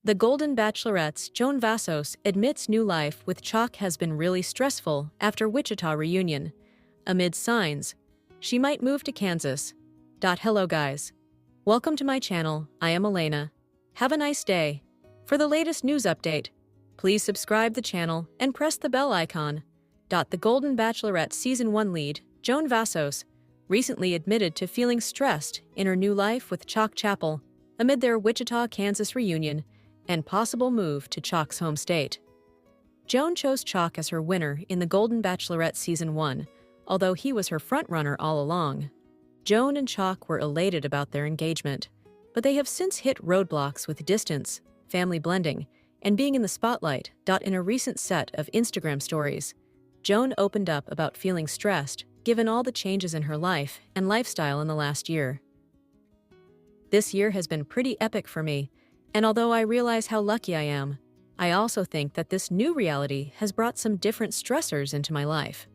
The Golden Bachelorette's Joan Vassos admits new life with Chock has been really stressful after Wichita reunion. Amid signs, she might move to Kansas. Hello guys. Welcome to my channel, I am Elena. Have a nice day. For the latest news update, please subscribe the channel and press the bell icon. The Golden Bachelorette Season 1 lead, Joan Vassos, recently admitted to feeling stressed in her new life with Chock Chapel amid their Wichita, Kansas reunion and possible move to Chock's home state. Joan chose Chock as her winner in the Golden Bachelorette Season 1, although he was her frontrunner all along. Joan and Chock were elated about their engagement, but they have since hit roadblocks with distance, family blending, and being in the spotlight. In a recent set of Instagram stories, Joan opened up about feeling stressed given all the changes in her life and lifestyle in the last year. This year has been pretty epic for me, and although I realize how lucky I am, I also think that this new reality has brought some different stressors into my life.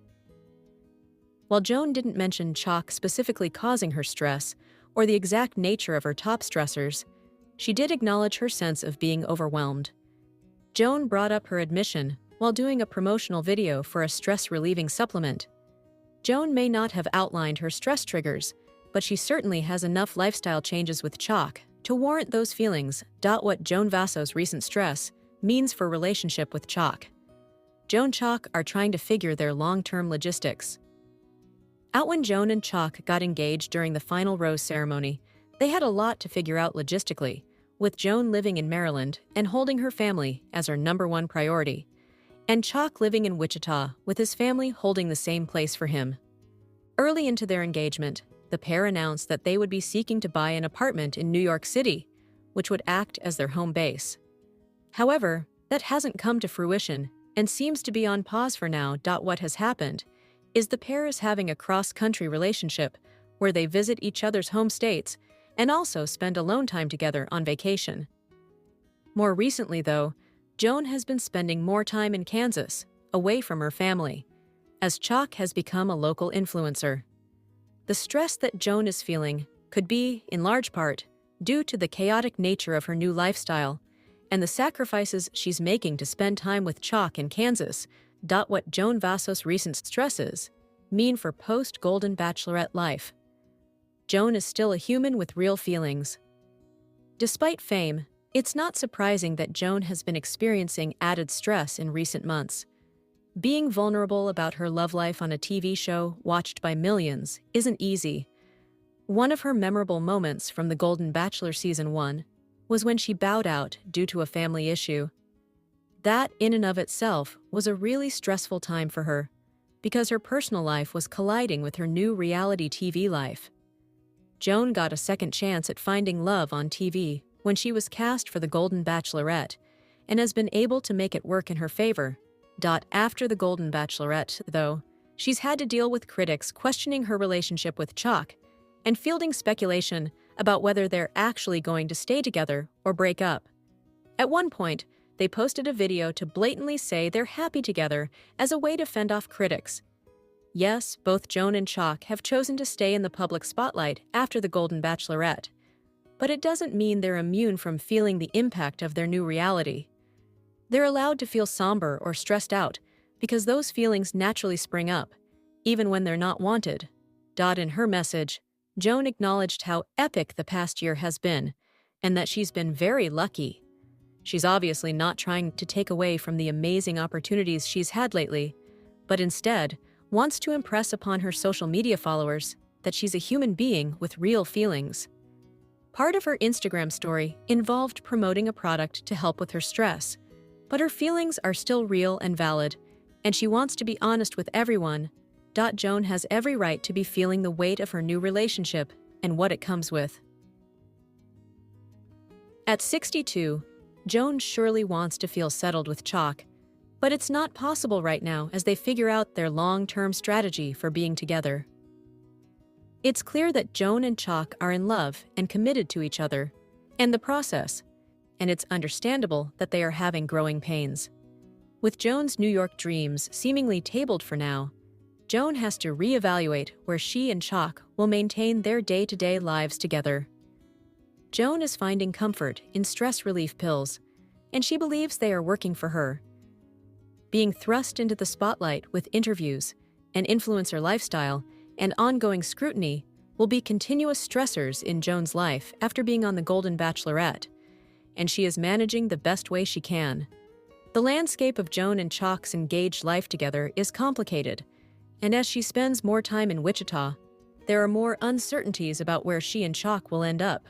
While Joan didn't mention Chock specifically causing her stress or the exact nature of her top stressors, she did acknowledge her sense of being overwhelmed. Joan brought up her admission while doing a promotional video for a stress-relieving supplement. Joan may not have outlined her stress triggers, but she certainly has enough lifestyle changes with Chock to warrant those feelings. What Joan Vassos' recent stress means for relationship with Chock. Joan and Chock are trying to figure their long-term logistics out. When Joan and Chock got engaged during the final rose ceremony, they had a lot to figure out logistically, with Joan living in Maryland and holding her family as her #1 priority, and Chock living in Wichita with his family holding the same place for him. Early into their engagement, the pair announced that they would be seeking to buy an apartment in New York City, which would act as their home base. However, that hasn't come to fruition and seems to be on pause for now. What has happened is the pair is having a cross-country relationship where they visit each other's home states and also spend alone time together on vacation. More recently, though, Joan has been spending more time in Kansas, away from her family, as Chock has become a local influencer. The stress that Joan is feeling could be, in large part, due to the chaotic nature of her new lifestyle and the sacrifices she's making to spend time with Chock in Kansas. What Joan Vassos' recent stresses mean for post-Golden Bachelorette life. Joan is still a human with real feelings. Despite fame, it's not surprising that Joan has been experiencing added stress in recent months. Being vulnerable about her love life on a TV show watched by millions isn't easy. One of her memorable moments from the Golden Bachelor Season 1 was when she bowed out due to a family issue. That, in and of itself, was a really stressful time for her, because her personal life was colliding with her new reality TV life. Joan got a second chance at finding love on TV when she was cast for the Golden Bachelorette, and has been able to make it work in her favor. After the Golden Bachelorette, though, she's had to deal with critics questioning her relationship with Chock and fielding speculation about whether they're actually going to stay together or break up. At one point, they posted a video to blatantly say they're happy together as a way to fend off critics. Yes, both Joan and Chock have chosen to stay in the public spotlight after the Golden Bachelorette, but it doesn't mean they're immune from feeling the impact of their new reality. They're allowed to feel somber or stressed out because those feelings naturally spring up, even when they're not wanted. In her message, Joan acknowledged how epic the past year has been and that she's been very lucky. She's obviously not trying to take away from the amazing opportunities she's had lately, but instead wants to impress upon her social media followers that she's a human being with real feelings. Part of her Instagram story involved promoting a product to help with her stress, but her feelings are still real and valid, and she wants to be honest with everyone. Joan has every right to be feeling the weight of her new relationship and what it comes with. At 62, Joan surely wants to feel settled with Chock, but it's not possible right now as they figure out their long-term strategy for being together. It's clear that Joan and Chock are in love and committed to each other and the process, and it's understandable that they are having growing pains. With Joan's New York dreams seemingly tabled for now, Joan has to reevaluate where she and Chock will maintain their day-to-day lives together. Joan is finding comfort in stress relief pills, and she believes they are working for her. Being thrust into the spotlight with interviews, an influencer lifestyle, and ongoing scrutiny will be continuous stressors in Joan's life after being on the Golden Bachelorette, and she is managing the best way she can. The landscape of Joan and Chock's engaged life together is complicated, and as she spends more time in Wichita, there are more uncertainties about where she and Chock will end up.